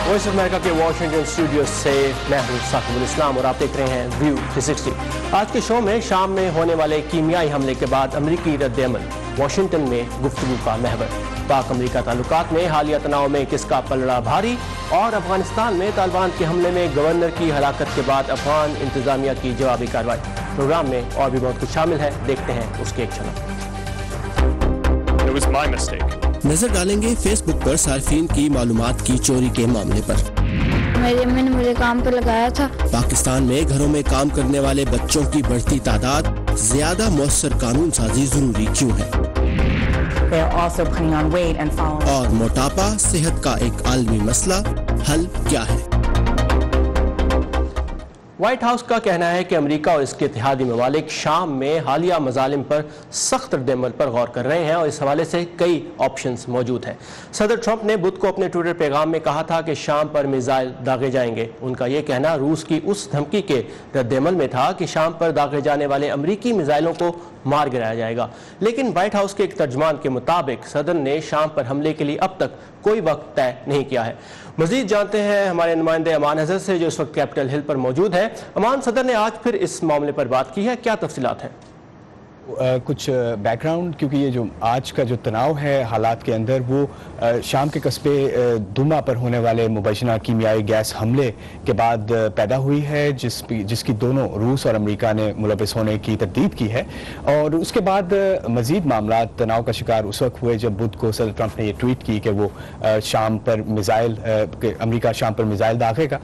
Voice of America के Washington studio से मैं हूं साकिबुल इस्लाम और आप देख रहे हैं व्यू 360। आज के शो में शाम में होने वाले कीमियाई हमले के बाद अमरीकी रद्द-ए-अमल, वाशिंगटन में गुफ्तगू का महवर, पाक अमरीका ताल्लुकात में हालिया तनाव में किसका पलड़ा भारी, और अफगानिस्तान में तालिबान के हमले में गवर्नर की हलाकत के बाद अफगान इंतजामिया की जवाबी कार्रवाई। प्रोग्राम में और भी बहुत कुछ शामिल है, देखते हैं उसके एक झलक। नजर डालेंगे फेसबुक पर सार्फिन की मालूमात की चोरी के मामले पर। मेरी अम्मी ने मुझे काम पर लगाया था। पाकिस्तान में घरों में काम करने वाले बच्चों की बढ़ती तादाद, ज्यादा मौसर कानून साजी जरूरी क्यों है, और मोटापा सेहत का एक आलमी मसला, हल क्या है। व्हाइट हाउस का कहना है कि अमेरिका और इसके इत्तेहादी ममालिक शाम में हालिया मजालिम पर सख्त रद्द-ए-अमल पर गौर कर रहे हैं और इस हवाले से कई ऑप्शंस मौजूद हैं। सदर ट्रंप ने बुध को अपने ट्विटर पैगाम में कहा था कि शाम पर मिसाइल दागे जाएंगे। उनका ये कहना रूस की उस धमकी के रद्द-ए-अमल में था कि शाम पर दागे जाने वाले अमरीकी मिसाइलों को मार गिराया जाएगा, लेकिन व्हाइट हाउस के एक तर्जमान के मुताबिक सदर ने शाम पर हमले के लिए अब तक कोई वक्त तय नहीं किया है। मजीद जानते हैं हमारे नुमाइंदे अमान हजरत से, जो इस वक्त कैपिटल हिल पर मौजूद है। अमान, सदर ने आज फिर इस मामले पर बात की है, क्या तफसीलात हैं? कुछ बैकग्राउंड, क्योंकि ये जो आज का जो तनाव है हालात के अंदर, वो शाम के कस्बे दुमा पर होने वाले मुबैना कीमियाई गैस हमले के बाद पैदा हुई है, जिसकी दोनों रूस और अमेरिका ने मुलविस होने की तरदीद की है। और उसके बाद मजीद मामला तनाव का शिकार उस वक्त हुए जब बुध को सदर ट्रंप ने ये ट्वीट की कि वो शाम पर मिसाइल अमेरिका शाम पर मिसाइल दागेगा।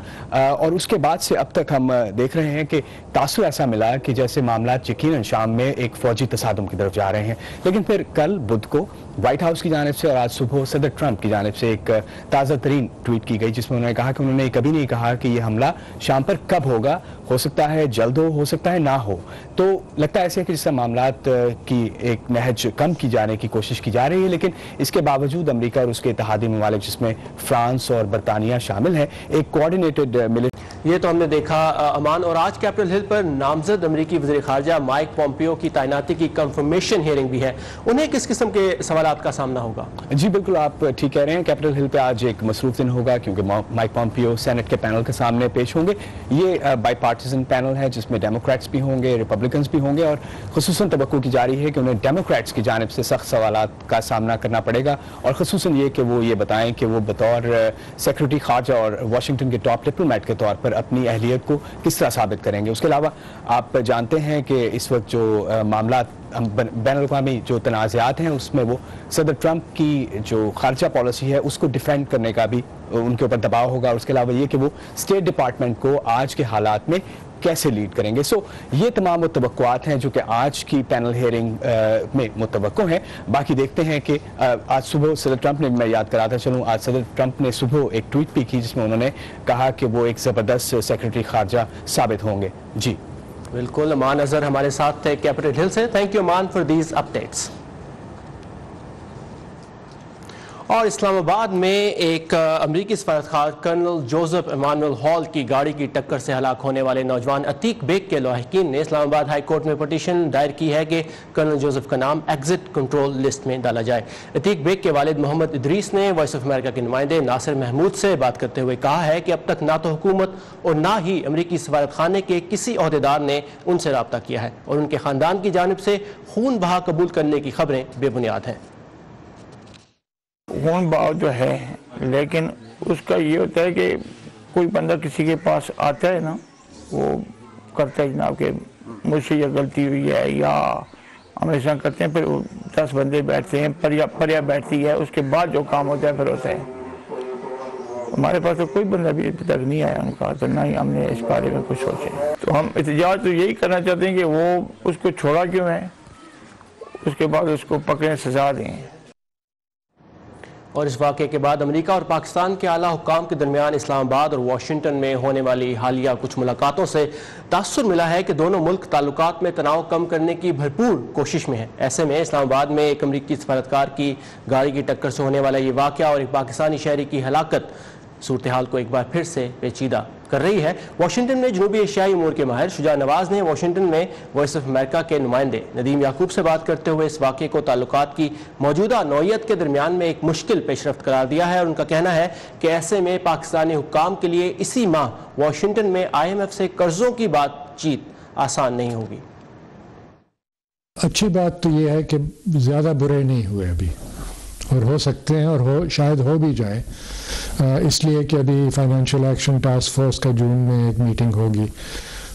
और उसके बाद से अब तक हम देख रहे हैं कि तासुर ऐसा मिला कि जैसे मामला यकीनन शाम में एक फौजी तसादुम की तरफ जा रहे हैं। लेकिन फिर कल बुध को व्हाइट हाउस की जानिब से और आज सुबह सदर ट्रंप की जानिब से एक ताज़ा तरीन ट्वीट की गई, जिसमें उन्होंने कहा कि उन्होंने कभी नहीं कहा कि यह हमला शाम पर कब होगा, हो सकता है जल्द हो सकता है ना हो। तो लगता है ऐसे कि जिससे मामलात की एक नहज कम की जाने की कोशिश की जा रही है, लेकिन इसके बावजूद अमेरिका और उसके इत्तेहादी ममालिक जिसमें फ्रांस और बरतानिया शामिल हैं, एक कोऑर्डिनेटेड ये तो हमने देखा अमान। और आज कैपिटल हिल पर नामजद अमरीकी वज़ीर ख़ारजा माइक पॉम्पियो की तैनाती की कंफर्मेशन हियरिंग भी है। उन्हें किस किस्म के सवालात का सामना होगा? जी बिल्कुल, आप ठीक कह रहे हैं। कैपिटल हिल पे आज एक मसरूफ दिन होगा, क्योंकि माइक पॉम्पियो सेनेट के पैनल के सामने पेश होंगे। ये बाई पार्टीजन पैनल है, जिसमें डेमोक्रेट्स भी होंगे, रिपब्लिकन्स भी होंगे, और खुसूसन तवक्को की जा रही है कि उन्हें डेमोक्रेट्स की जानिब से सख्त सवालात का सामना करना पड़ेगा, और खुसूसन ये कि वो ये बताएं कि वो बतौर सेक्रेटरी खारजा और वाशिंगटन के टॉप डिप्लोमेट के तौर पर अपनी अहलियत को किस तरह साबित करेंगे। उसके अलावा आप जानते हैं कि इस वक्त जो मामला बैनुल-अक़वामी जो तनाज़ात हैं, उसमें वो सदर ट्रंप की जो खारजा पॉलिसी है उसको डिफेंड करने का भी उनके ऊपर दबाव होगा। उसके अलावा ये कि वो स्टेट डिपार्टमेंट को आज के हालात में कैसे लीड करेंगे। सो ये तमाम मुतवक्कुआत हैं जो कि आज की पैनल हियरिंग में मुतवक्को हैं। बाकी देखते हैं कि आज सुबह सदर ट्रंप ने, मैं याद कराता चलूँ, आज सदर ट्रंप ने सुबह एक ट्वीट भी की जिसमें उन्होंने कहा कि वो एक ज़बरदस्त सेक्रेटरी खारजा साबित होंगे। जी बिल्कुल, अमान अजहर हमारे साथ थे कैपिटल हिल से। Thank you Aman for these updates. और इस्लामाबाद में एक अमरीकी सफारतखार कर्नल जोसेफ इमानुएल हॉल की गाड़ी की टक्कर से हलाक होने वाले नौजवान अतीक बेग के लाहिकीन ने इस्लामाबाद हाई कोर्ट में पटिशन दायर की है कि कर्नल जोसेफ का नाम एग्जिट कंट्रोल लिस्ट में डाला जाए। अतीक बेग के वालिद मोहम्मद इदरीस ने वॉइस ऑफ अमेरिका के नुमाइंदे नासिर महमूद से बात करते हुए कहा है कि अब तक ना तो हुकूमत और ना ही अमरीकी सफारतखाने के किसी अहदेदार ने उनसे रब्ता किया है, और उनके ख़ानदान की जानिब से खून बहा कबूल करने की खबरें बेबुनियाद हैं। खून बहाव जो है, लेकिन उसका ये होता है कि कोई बंदा किसी के पास आता है ना, वो करता है जनाब कि मुझसे ये गलती हुई है या हम ऐसा करते हैं, फिर 10 बंदे बैठते हैं, परिया बैठती है, उसके बाद जो काम होता है फिर होता है। हमारे पास तो कोई बंदा भी अभी तक नहीं आया उनका, तो ना ही हमने इस बारे में कुछ सोचे। तो हम एहतजाज तो यही करना चाहते हैं कि वो उसको छोड़ा क्यों है, उसके बाद उसको पकड़ें, सजा दें। और इस वाक़े के बाद अमेरिका और पाकिस्तान के आला हुक्काम के दरमियान इस्लामाबाद और वाशिंगटन में होने वाली हालिया कुछ मुलाकातों से तासुर मिला है कि दोनों मुल्क ताल्लुकात में तनाव कम करने की भरपूर कोशिश में है। ऐसे में इस्लामाबाद में एक अमरीकी सफारतकार की गाड़ी की टक्कर से होने वाला ये वाक़या और एक पाकिस्तानी शहरी की हलाकत सूरत हाल को एक बार फिर से पेचीदा कर रही है। वाशिंगटन में जनूबी एशियाई अमूर के माहिर शुजा नवाज ने वाशिंगटन में वॉइस ऑफ अमेरिका के नुमाइंदे नदीम याकूब से बात करते हुए इस वाक़े को ताल्लुकात की मौजूदा नौयत के दरमियान में एक मुश्किल पेशरफ्त करार दिया है और उनका कहना है कि ऐसे में पाकिस्तानी हुक्काम के लिए इसी माह वाशिंगटन में IMF से कर्जों की बातचीत आसान नहीं होगी। अच्छी बात तो ये है कि ज़्यादा बुरे नहीं हुए अभी, और हो सकते हैं और शायद हो भी जाए, इसलिए कि अभी फाइनेंशियल एक्शन टास्क फोर्स का जून में एक मीटिंग होगी।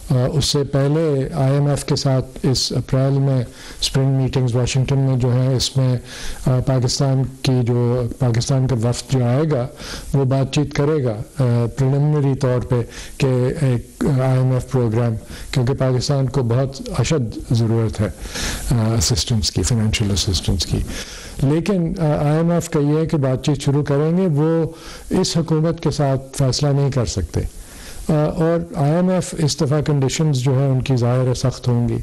उससे पहले IMF के साथ इस अप्रैल में स्प्रिंग मीटिंग्स वाशिंगटन में जो है, इसमें पाकिस्तान का वफ्द जो आएगा वो बातचीत करेगा प्रिलिमिनरी तौर पे कि एक IMF प्रोग्राम, क्योंकि पाकिस्तान को बहुत अशद ज़रूरत है असिस्टेंस की, फाइनेंशियल असिस्टेंस की। लेकिन IMF का ये है कि बातचीत शुरू करेंगे, वो इस हुकूमत के साथ फैसला नहीं कर सकते, और IMF इस दफ़ा कंडीशंस जो है उनकी ज़ाहिर सख्त होंगी।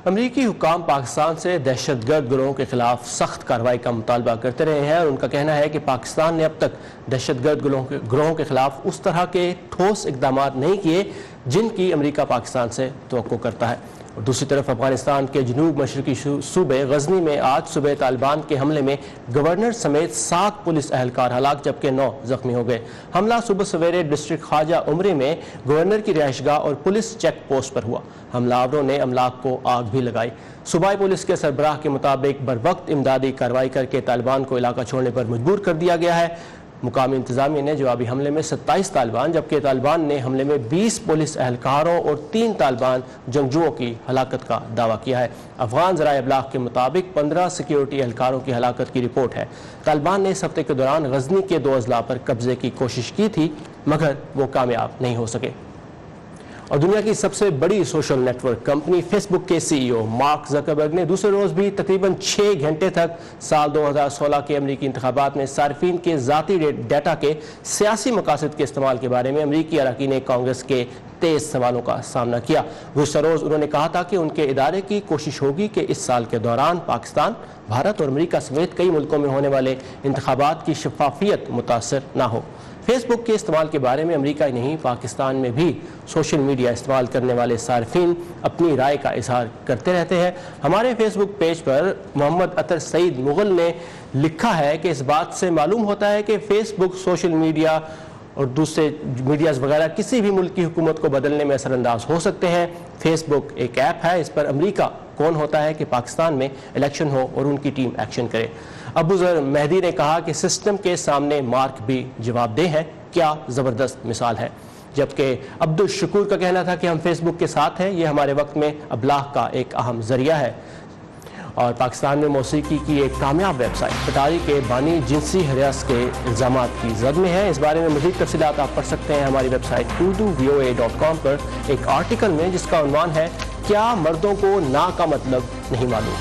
अमरीकी हुक्काम पाकिस्तान से दहशतगर्द गिरोहों के खिलाफ सख्त कार्रवाई का मुतालबा करते रहे हैं और उनका कहना है कि पाकिस्तान ने अब तक दहशतगर्द गिरोहों के खिलाफ उस तरह के ठोस इकदाम नहीं किए जिनकी अमरीका पाकिस्तान से तवक्को करता है। और दूसरी तरफ अफगानिस्तान के जनूब मशरकी सूबे गजनी में आज सुबह तालिबान के हमले में गवर्नर समेत 7 पुलिस अहलकार हलाक जबकि 9 जख्मी हो गए। हमला सुबह सवेरे डिस्ट्रिक्ट ख्वाजा उमरे में गवर्नर की रिहाइशगाह और पुलिस चेक पोस्ट पर हुआ। हमलावरों ने अमलाक को आग भी लगाई। सूबाई पुलिस के सरबराह के मुताबिक बरवक्त इमदादी कार्रवाई करके तालिबान को इलाका छोड़ने पर मजबूर कर दिया गया है। मुकामी इंतजामिया ने जवाबी हमले में 27 तालिबान जबकि तालिबान ने हमले में 20 पुलिस एहलकारों और 3 तालिबान जंगजुओं की हलाकत का दावा किया है। अफगान ज़राए अबलाग के मुताबिक 15 सिक्योरिटी एहलकारों की हलाकत की रिपोर्ट है। तालिबान ने इस हफ्ते के दौरान गजनी के 2 अजला पर कब्जे की कोशिश की थी मगर वो कामयाब नहीं हो सके। और दुनिया की सबसे बड़ी सोशल नेटवर्क कंपनी फेसबुक के CEO मार्क ज़करबर्ग ने दूसरे रोज़ भी तकरीबन 6 घंटे तक साल 2016 के अमरीकी इंतखाबात में सार्फिन के ज़ाती डाटा के सियासी मकासद के इस्तेमाल के बारे में अमरीकी अरकान कांग्रेस के 23 सवालों का सामना किया। गुज़श्ता रोज़ उन्होंने कहा था कि उनके इदारे की कोशिश होगी कि इस साल के दौरान पाकिस्तान, भारत और अमरीका समेत कई मुल्कों में होने वाले इंतखाबात की शफाफियत मुतासर ना हो। फेसबुक के इस्तेमाल के बारे में अमेरिका ही नहीं पाकिस्तान में भी सोशल मीडिया इस्तेमाल करने वाले सार्फिन अपनी राय का इजहार करते रहते हैं। हमारे फेसबुक पेज पर मोहम्मद अतर सईद मुगल ने लिखा है कि इस बात से मालूम होता है कि फेसबुक, सोशल मीडिया और दूसरे मीडियाज़ वगैरह किसी भी मुल्क की हुकूमत को बदलने में असरअंदाज हो सकते हैं। फेसबुक एक ऐप है, इस पर अमेरिका कौन होता है कि पाकिस्तान में इलेक्शन हो और उनकी टीम एक्शन करे। अबू ज़र मेहदी ने कहा कि सिस्टम के सामने मार्क भी जवाबदेह है, क्या ज़बरदस्त मिसाल है। जबकि अब्दुल शकूर का कहना था कि हम फेसबुक के साथ हैं, ये हमारे वक्त में अबलाग का एक अहम ज़रिया है। और पाकिस्तान में मौसीकी की एक कामयाब वेबसाइट पटारी के बानी जिनसी हरास के इल्ज़ामात की जद में है। इस बारे में मज़ीद तफसीलात आप पढ़ सकते हैं हमारी वेबसाइट urduvoa.com पर एक आर्टिकल में जिसका उन्वान है क्या मर्दों को ना का मतलब नहीं मालूम।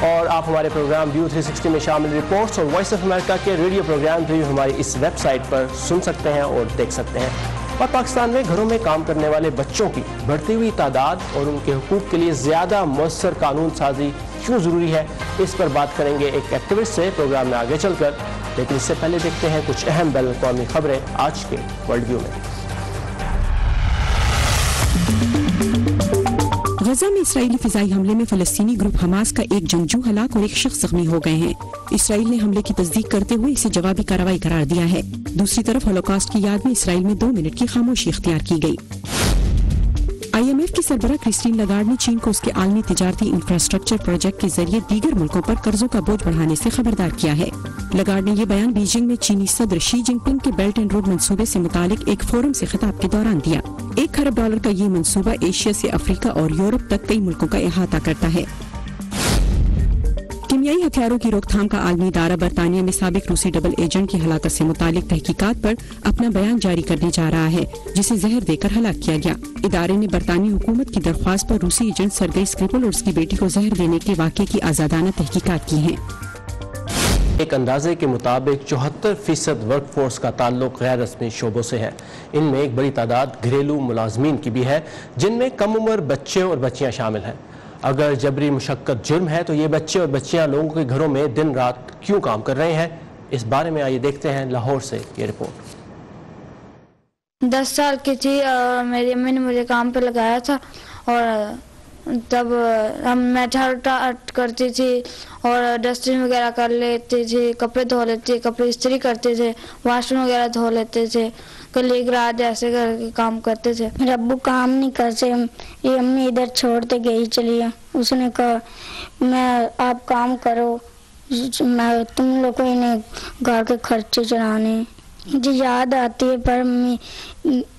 और आप हमारे प्रोग्राम व्यू 360 में शामिल रिपोर्ट्स और वॉइस ऑफ अमेरिका के रेडियो प्रोग्राम भी हमारी इस वेबसाइट पर सुन सकते हैं और देख सकते हैं। और पाकिस्तान में घरों में काम करने वाले बच्चों की बढ़ती हुई तादाद और उनके हुकूक के लिए ज़्यादा मौसर कानून साजी क्यों ज़रूरी है, इस पर बात करेंगे एक एक्टिविस्ट से प्रोग्राम में आगे चलकर। लेकिन इससे पहले देखते हैं कुछ अहम बैनुल अक़वामी खबरें आज के वर्ल्ड व्यू में। गजा में इसराइली फिजाई हमले में फलस्तीनी ग्रुप हमास का एक जंगजू हलाक और एक शख्स जख्मी हो गए हैं। इसराइल ने हमले की तस्दीक करते हुए इसे जवाबी कार्रवाई करार दिया है। दूसरी तरफ होलोकॉस्ट की याद में इसराइल में 2 मिनट की खामोशी इख्तियार की गई। IMF की सरबराह क्रिस्टीन लगार्ड ने चीन को उसके आलमी तिजारती इंफ्रास्ट्रक्चर प्रोजेक्ट के जरिए दीगर मुल्कों पर कर्जों का बोझ बढ़ाने से खबरदार किया है। लगार्ड ने यह बयान बीजिंग में चीनी सदर शी जिनपिंग के बेल्ट एंड रोड मंसूबे से मुतालिक एक फोरम से खिताब के दौरान दिया। $1 खरब का ये मंसूबा एशिया से अफ्रीका और यूरोप तक कई मुल्कों का अहाता करता है। कीमियाई हथियारों की रोकथाम का आलमी इदारा बरतानिया में साबिक रूसी डबल एजेंट की हलाकत से मुतालिक तहकीकात पर अपना बयान जारी करने जा रहा है, जिसे जहर देकर हलाक किया गया। इदारे ने बरतानी हुकूमत की दरख्वास्त पर रूसी एजेंट सरगई स्क्रिपल और उसकी बेटी को जहर देने के वाक़े की आज़ादाना तहकीकात की है। एक अंदाजे के मुताबिक 74% वर्कफोर्स का ताल्लुक गैर रस्मी शोबों से है। इनमें एक बड़ी तादाद घरेलू मुलाजमीन की भी है, जिनमें कम उम्र बच्चे और बच्चियां शामिल हैं। अगर जबरी मुशक्कत जुर्म है तो ये बच्चे और बच्चियां लोगों के घरों में दिन रात क्यों काम कर रहे हैं, इस बारे में आइए देखते हैं लाहौर से ये रिपोर्ट। 10 साल की थी और मेरी अम्मी ने मुझे काम पे लगाया था और तब मैं झाड़ू करती थी और डस्टिंग वगैरह कर लेती थी, कपड़े धो लेती थी, कपड़े इस्त्री करते थे, वाशरूम वगैरह धो लेते थे, कली गराज ऐसे करके काम करते थे। मेरे अब्बू काम नहीं करते, ये अम्मी इधर छोड़ते गई चली है। उसने कहा मैं आप काम करो, मैं तुम लोग को इन्हें घर के खर्चे चलाने। मुझे याद आती है पर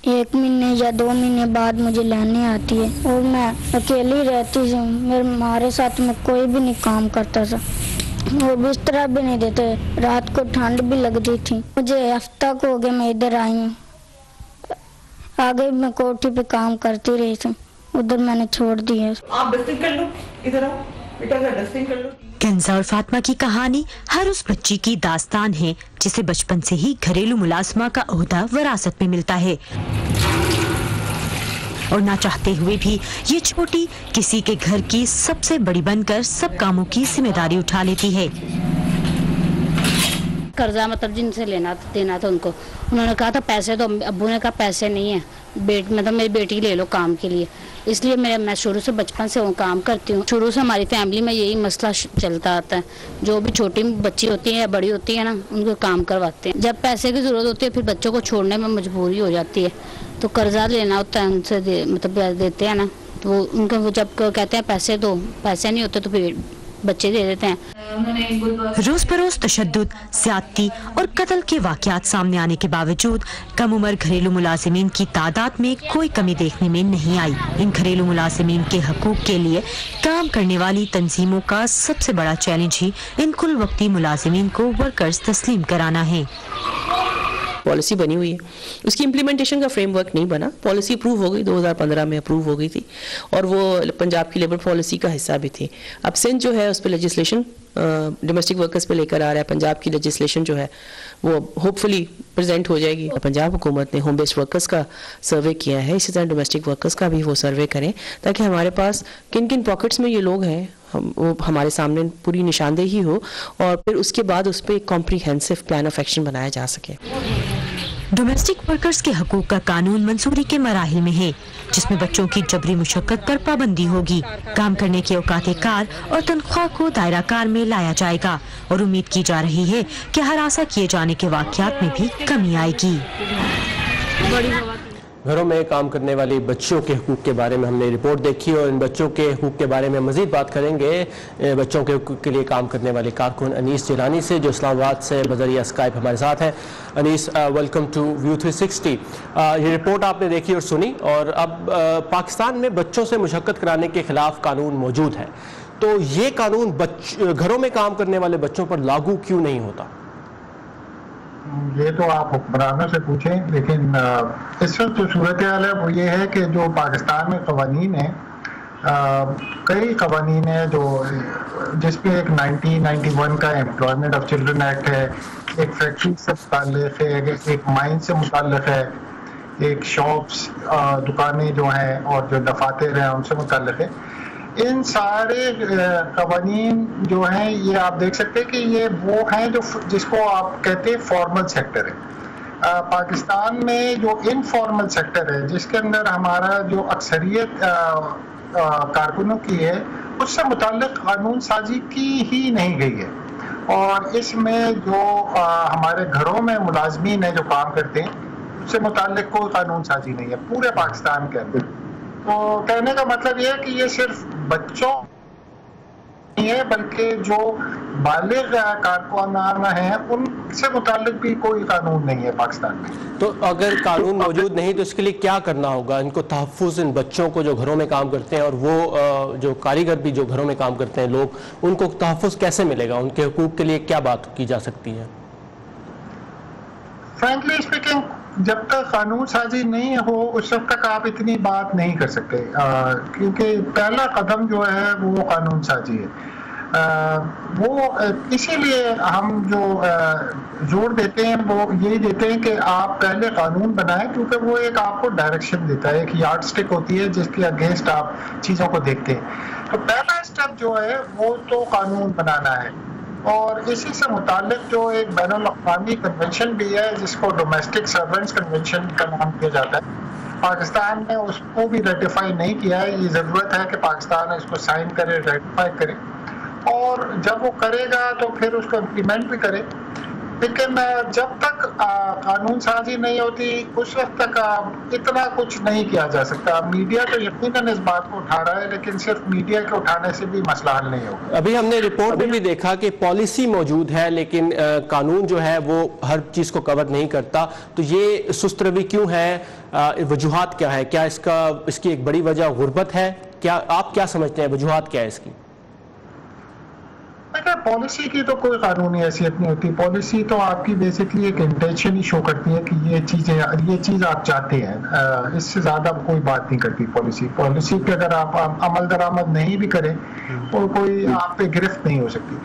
1 महीने या 2 महीने बाद मुझे लेने आती है और मैं अकेली रहती हूँ। मेरे हमारे साथ में कोई भी नहीं काम करता था और बिस्तरा भी नहीं देते, रात को ठंड भी लगती थी। मुझे हफ्ता को हो गया मैं इधर आई हूँ, आगे मैं कोठी पे काम करती रही थी, उधर मैंने छोड़ दिया। आप डस्टिंग कर लो, इधर आओ बेटा, डस्टिंग कर लो। कंजा और फातिमा की कहानी हर उस बच्ची की दास्तान है जिसे बचपन से ही घरेलू मुलाजमा का ओहदा विरासत में मिलता है और ना चाहते हुए भी ये छोटी किसी के घर की सबसे बड़ी बनकर सब कामों की जिम्मेदारी उठा लेती है। कर्जा मतलब जिनसे लेना देना था उनको, उन्होंने कहा था पैसे, तो अब्बू ने कहा पैसे नहीं है, मतलब मेरी बेटी ले लो काम के लिए। इसलिए मैं शुरू से बचपन से वो काम करती हूँ। शुरू से हमारी फैमिली में यही मसला चलता आता है, जो भी छोटी बच्ची होती है या बड़ी होती है ना, उनको काम करवाते हैं। जब पैसे की ज़रूरत होती है फिर बच्चों को छोड़ने में मजबूरी हो जाती है, तो कर्जा लेना होता है उनसे, मतलब देते हैं ना, तो उनको वो जब कहते हैं पैसे दो, पैसे नहीं होते तो फिर बच्चे दे देते हैं। रोज बरोज तशद्दुद, ज्यादती और कत्ल के वाकयात सामने आने के बावजूद कम उम्र घरेलू मुलाजिमीन की तादाद में कोई कमी देखने में नहीं आई। इन घरेलू मुलाजिमीन के हकूक के लिए काम करने वाली तंजीमों का सबसे बड़ा चैलेंज ही इन कुल वक्ती मुलाजिमीन को वर्कर्स तस्लीम कराना है। पॉलिसी बनी हुई है, उसकी इम्प्लीमेंटेशन का फ्रेमवर्क नहीं बना। पॉलिसी अप्रूव हो गई, 2015 में अप्रूव हो गई थी और वो पंजाब की लेबर पॉलिसी का हिस्सा भी थी। अब सिंध जो है उस पर लेजिस्लेशन डोमेस्टिक वर्कर्स पे लेकर आ रहा है। पंजाब की लेजिस्लेशन जो है वो होपफुली प्रेजेंट हो जाएगी। पंजाब हुकूमत ने होम बेस्ड वर्कर्स का सर्वे किया है, इसी तरह डोमेस्टिक वर्कर्स का भी वो सर्वे करें ताकि हमारे पास किन किन पॉकेट्स में ये लोग हैं वो हमारे सामने पूरी निशानदेही हो और फिर उसके बाद उस पर एक कॉम्प्रिहेंसिव प्लान ऑफ एक्शन बनाया जा सके। डोमेस्टिक वर्कर्स के हकूक का कानून मंजूरी के मराहिल में है, जिसमें बच्चों की जबरी मुशक्कत पर पाबंदी होगी। काम करने के औकाते कार और तनख्वाह को दायरा कार में लाया जाएगा और उम्मीद की जा रही है कि हरासा किए जाने के वाकयात में भी कमी आएगी। घरों में काम करने वाली बच्चों के हकूक़ के बारे में हमने रिपोर्ट देखी और इन बच्चों के हकूक़ के बारे में मज़ीद बात करेंगे बच्चों के हकूक़ के लिए काम करने वाले कारकुन अनीस जिलानी से, जो इस्लामाबाद से बज़रिया स्काइप हमारे साथ हैं। Anees, welcome to view 360। ये रिपोर्ट आपने देखी और सुनी, और अब पाकिस्तान में बच्चों से मुशक्कत कराने के ख़िलाफ़ कानून मौजूद है, तो ये कानून घरों में काम करने वाले बच्चों पर लागू क्यों नहीं होता? ये तो आप हुक्मरानों से पूछें, लेकिन इस वक्त जो सूरत हाल है वो ये है कि जो पाकिस्तान में कवानीन है, कई कवानीन है जो जिसमें एक 1991 का एम्प्लॉयमेंट ऑफ चिल्ड्रन एक्ट है, एक फैक्ट्री से मुताल्लिक़ है, एक माइन से मुताल्लिक़ है, एक शॉप्स दुकानें जो हैं और जो दफातर हैं उनसे मुताल्लिक़ है। इन सारे कवानीन जो हैं ये आप देख सकते हैं कि ये वो हैं जो जिसको आप कहते हैं फॉर्मल सेक्टर है। पाकिस्तान में जो इनफॉर्मल सेक्टर है, जिसके अंदर हमारा जो अक्सरियत कारकुनों की है, उससे मुताल्लिक़ कानून साजी की ही नहीं गई है। और इसमें जो हमारे घरों में मुलाजमीन है जो काम करते हैं, उससे मुताल्लिक़ कोई कानून साजी नहीं है पूरे पाकिस्तान के अंदर। तो कहने का मतलब ये है कि ये सिर्फ बच्चों नहीं है, बल्कि जो बालिग कारकुनान हैं उनसे मुताल्लिक भी कोई कानून नहीं है पाकिस्तान में। तो अगर कानून मौजूद नहीं तो इसके लिए क्या करना होगा? इनको तहफ़्फ़ुज़, इन बच्चों को जो घरों में काम करते हैं और वो जो कारीगर भी जो घरों में काम करते हैं लोग, उनको तहफ़्फ़ुज़ कैसे मिलेगा? उनके हकूक़ के लिए क्या बात की जा सकती है? फ्रैंकली स्पीकिंग, जब तक कानून साजी नहीं हो उस वक्त तक आप इतनी बात नहीं कर सकते, क्योंकि पहला कदम जो है वो कानून साजी है। वो इसीलिए हम जो जोर देते हैं वो यही देते हैं कि आप पहले कानून बनाएं, क्योंकि वो एक आपको डायरेक्शन देता है, एक यार्ड स्टिक होती है जिसके अगेंस्ट आप चीज़ों को देखते हैं। तो पहला स्टेप जो है वो तो कानून बनाना है। اور اسی سے متعلق جو ایک بین الاقوامی کنونشن بھی ہے جس کو ڈومیسٹک سرونٹس کنونشن کا نام دیا جاتا ہے، پاکستان نے اس کو بھی ریٹیفائی نہیں کیا ہے. یہ ضرورت ہے کہ پاکستان اس کو سائن کرے، ریٹیفائی کرے، اور جب وہ کرے گا تو پھر اس کو امپلیمنٹ بھی کرے. لیکن جب تک قانون سازی نہیں ہوتی اس وقت تک اتنا کچھ نہیں کیا جا سکتا. میڈیا تو یقیناً اس بات کو اٹھا رہا ہے، لیکن صرف میڈیا کے اٹھانے سے بھی مسئلہ حل نہیں ہوگا. ابھی ہم نے رپورٹ میں بھی دیکھا کہ پالیسی موجود ہے لیکن قانون جو ہے وہ ہر چیز کو کور نہیں کرتا. تو یہ سست روی کیوں ہے؟ وجوہات کیا ہے؟ کیا اس کی ایک بڑی وجہ غربت ہے؟ کیا آپ کیا سمجھتے ہیں وجوہات کیا ہے اس کی؟ پالیسی کی تو کوئی قانونی حیثیت نہیں ہوتی. پالیسی تو آپ کی بیسکلی ایک انٹینشن ہی شو کرتی ہے کہ یہ چیز آپ چاہتے ہیں. اس سے زیادہ کوئی بات نہیں کرتی پالیسی. پالیسی پہ اگر آپ عمل درآمد نہیں بھی کریں تو کوئی آپ پہ گرفت نہیں ہو سکتی.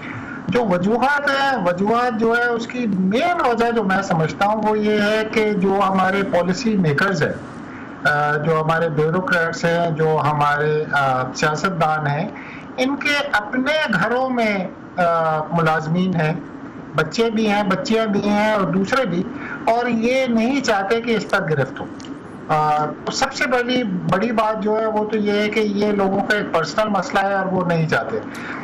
جو وجوہات ہیں، وجوہات جو ہے اس کی مین وجہ جو میں سمجھتا ہوں وہ یہ ہے کہ جو ہمارے پالیسی میکرز ہیں، جو ہمارے بیوروکریٹس ہیں، جو ہمارے سیاستدان ہیں، ان کے اپنے گھروں میں ملازمین ہیں، بچے بھی ہیں، بچیاں بھی ہیں اور دوسرے بھی، اور یہ نہیں چاہتے کہ اس پر گرفت ہو. سب سے بڑی بات جو ہے وہ تو یہ ہے کہ یہ لوگوں کا ایک پرسنل مسئلہ ہے اور وہ نہیں چاہتے.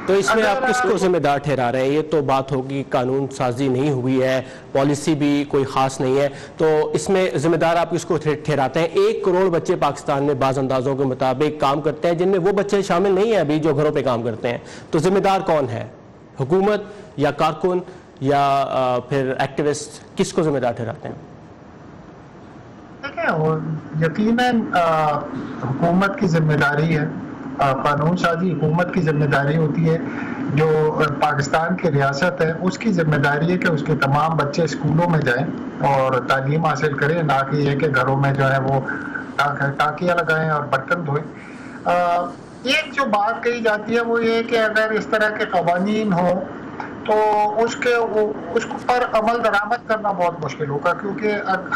تو اس میں آپ کس کو ذمہ دار ٹھہرا رہے ہیں؟ یہ تو بات ہوگی قانون سازی نہیں ہوئی ہے، پالیسی بھی کوئی خاص نہیں ہے، تو اس میں ذمہ دار آپ کس کو ٹھہراتے ہیں؟ 1 کروڑ بچے پاکستان میں بعض اندازوں کے مطابق کام کرتے ہیں جن میں وہ بچے شامل نہیں ہیں ابھی جو گھروں پہ کام کرتے ہیں. تو ذمہ دار کون ہے؟ حکومت یا کارکن یا پھر ایکٹیوسٹ؟ کس کو ذمہ دار ٹھہراتے ہیں؟ یقیناً حکومت کی ذمہ داری ہے، قانون سازی حکومت کی ذمہ داری ہوتی ہے. جو پاکستان کی ریاست ہے اس کی ذمہ داری ہے کہ اس کے تمام بچے اسکولوں میں جائیں اور تعلیم حاصل کریں، نہ کہ یہ کہ گھروں میں جو ہے وہ ٹاکیاں لگائیں اور برتن دھوئیں. ایک جو بات کہی جاتی ہے وہ یہ کہ اگر اس طرح کے قوانین ہوں تو اس پر عمل درآمد کرنا بہت مشکل ہوگا، کیونکہ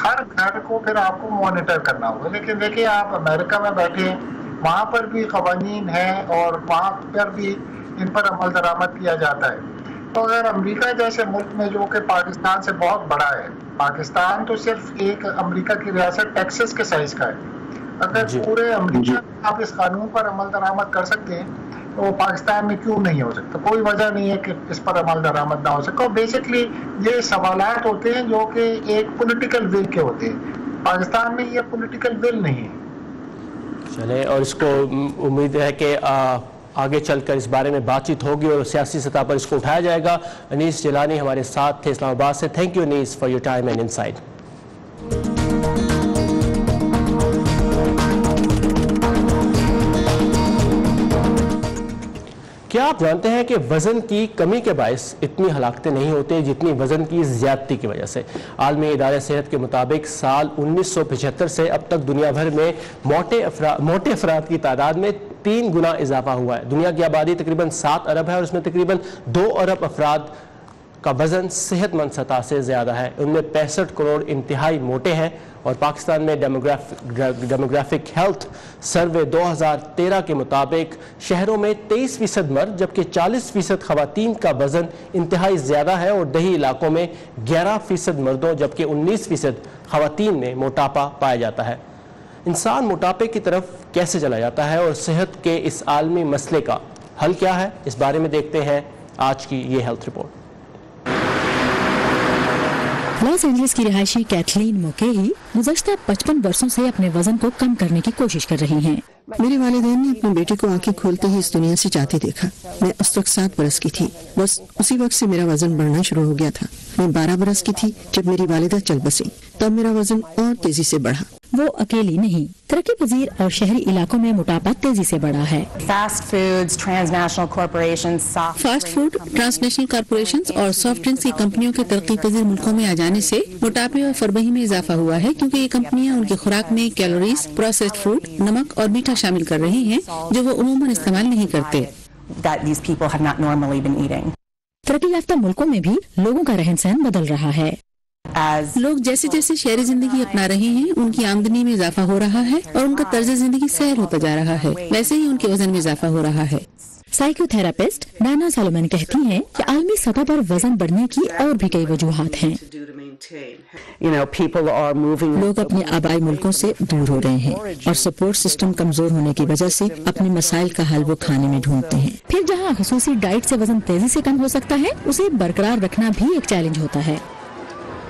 ہر گھر کو پھر آپ کو مانیٹر کرنا ہوگا. لیکن دیکھیے آپ امریکہ میں بیٹھے ہیں، وہاں پر بھی قوانین ہیں اور وہاں پر بھی ان پر عمل درآمد کیا جاتا ہے. تو اگر امریکہ جیسے ملک میں جو کہ پاکستان سے بہت بڑا ہے، پاکستان تو صرف ایک امریکہ کی ریاست ٹیکسس کے سائز کا ہے، اگر پورے امریکہ آپ اس قانون پر عمل درآمد کر سکتے ہیں تو پاکستان میں کیوں نہیں ہو سکتا؟ کوئی وجہ نہیں ہے کہ اس پر عمل درآمد نہ ہو سکے. اور بیسکلی یہ سوالات ہوتے ہیں جو کہ ایک پولیٹیکل ول کے ہوتے ہیں. پاکستان میں یہ پولیٹیکل ول نہیں ہے. چلے، اور اس کو امید ہے کہ آگے چل کر اس بارے میں بات چیت ہوگی اور سیاسی سطح پر اس کو اٹھایا جائے گا. انیس جیلانی ہمارے ساتھ تھے اسلام آباد سے. Thank you Anees for your time and insight. کیا آپ جانتے ہیں کہ وزن کی کمی کے باعث اتنی ہلاکتیں نہیں ہوتے جتنی وزن کی زیادتی کی وجہ سے؟ عالمی ادارہ صحت کے مطابق سال 1975 سے اب تک دنیا بھر میں موٹے افراد کی تعداد میں 3 گنا اضافہ ہوا ہے. دنیا کی آبادی تقریباً 7 ارب ہے اور اس میں تقریباً 2 ارب افراد کا وزن صحت مند سطح سے زیادہ ہے. ان میں 65 کروڑ انتہائی موٹے ہیں. اور پاکستان میں ڈیموگرافک ہیلتھ سروے 2013 کے مطابق شہروں میں 23% مرد جبکہ 40% خواتین کا وزن انتہائی زیادہ ہے، اور دیہی علاقوں میں 11% مردوں جبکہ 19% خواتین میں موٹاپا پایا جاتا ہے. انسان موٹاپے کی طرف کیسے چلا جاتا ہے اور صحت کے اس عالمی مسئلے کا حل کیا ہے؟ اس بارے میں دیکھتے ہیں آج کی یہ ہیلتھ رپورٹ. لاس اینجلس کی رہائشی کیتھلین موکیہی گزشتہ 55 برسوں سے اپنے وزن کو کم کرنے کی کوشش کر رہی ہیں. میرے والدین نے اپنے بیٹے کو آنکھیں کھولتے ہی اس دنیا سے جاتے دیکھا. میں اس وقت 7 برس کی تھی. بس اسی وقت سے میرا وزن بڑھنا شروع ہو گیا تھا. میں 12 برس کی تھی جب میری والدہ چل بسیں. تب میرا وزن اور تیزی سے بڑھا. وہ اکیلی نہیں، ترقی پذیر اور شہری علاقوں میں موٹاپا تیزی سے بڑھا ہے. Fast food, transnational corporations اور سافٹ ڈرنکس کی کمپنیوں کے ترقی پذیر ملکوں میں آ جانے سے موٹاپے اور فربہی میں اضافہ ہوا ہے، کیونکہ یہ کمپنیاں ان کی خوراک میں کیلوریز، پروسیسڈ فوڈ، نمک اور میٹھا شامل کر رہی ہیں جو وہ عموماً استعمال نہیں کرتے. ترقی یافتہ ملکوں میں بھی لوگوں کا رہن سہن بدل رہا ہے. لوگ جیسے جیسے شہری زندگی اپنا رہے ہیں ان کی آمدنی میں اضافہ ہو رہا ہے اور ان کا طرز زندگی سیر ہوتا جا رہا ہے، ویسے ہی ان کے وزن میں اضافہ ہو رہا ہے. साइको थेरापिस्ट डाना सोलोमन कहती हैं कि आलमी सतह पर वजन बढ़ने की और भी कई वजूहात हैं। लोग अपने आबाई मुल्कों से दूर हो रहे हैं और सपोर्ट सिस्टम कमजोर होने की वजह से अपने मसाइल का हल वो खाने में ढूंढते हैं। फिर जहाँ खसूसी डाइट से वजन तेजी से कम हो सकता है, उसे बरकरार रखना भी एक चैलेंज होता है।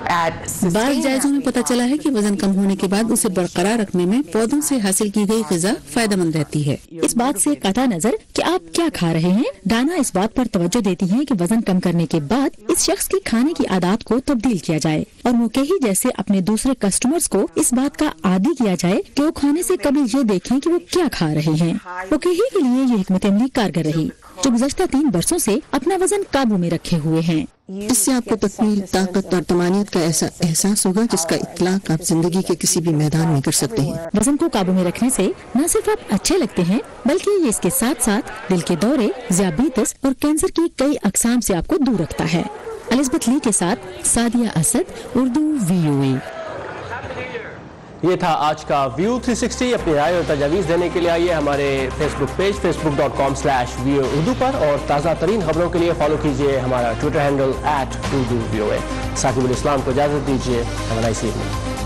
बाद जायजों में पता चला है कि वजन कम होने के बाद उसे बरकरार रखने में पौधों से हासिल की गई ग़िज़ा फायदेमंद रहती है। इस बात से कता नजर कि आप क्या खा रहे हैं, डाना इस बात पर तवज्जो देती हैं कि वजन कम करने के बाद इस शख्स की खाने की आदत को तब्दील किया जाए और मुकेही जैसे अपने दूसरे कस्टमर्स को इस बात का आदी किया जाए कि वो खाने से कभी ये देखें कि वो क्या खा रहे हैं। मुकेही के लिए ये हिकमत अमली कारगर रही, जो गुज़श्ता 3 वर्षों से अपना वजन काबू में रखे हुए हैं। इससे आपको तकमील, ताकत और तमानियत का ऐसा एहसास होगा जिसका इतलाक आप जिंदगी के किसी भी मैदान में कर सकते हैं। वजन को काबू में रखने से न सिर्फ आप अच्छे लगते हैं, बल्कि ये इसके साथ साथ दिल के दौरे, ज़ियाबीतस और कैंसर की कई अक़साम से आपको दूर रखता है। एलिज़ाबेथ ली के साथ सादिया असद, उर्दू VOA। ये था आज का व्यू 360। अपनी राय और तजावीज़ देने के लिए आइए हमारे फेसबुक पेज facebook.com/VO उर्दू पर, और ताज़ा तरीन खबरों के लिए फॉलो कीजिए हमारा Twitter handle @UrduVOA। Saqib ul Islam को इजाज़त दीजिए। Have a nice evening.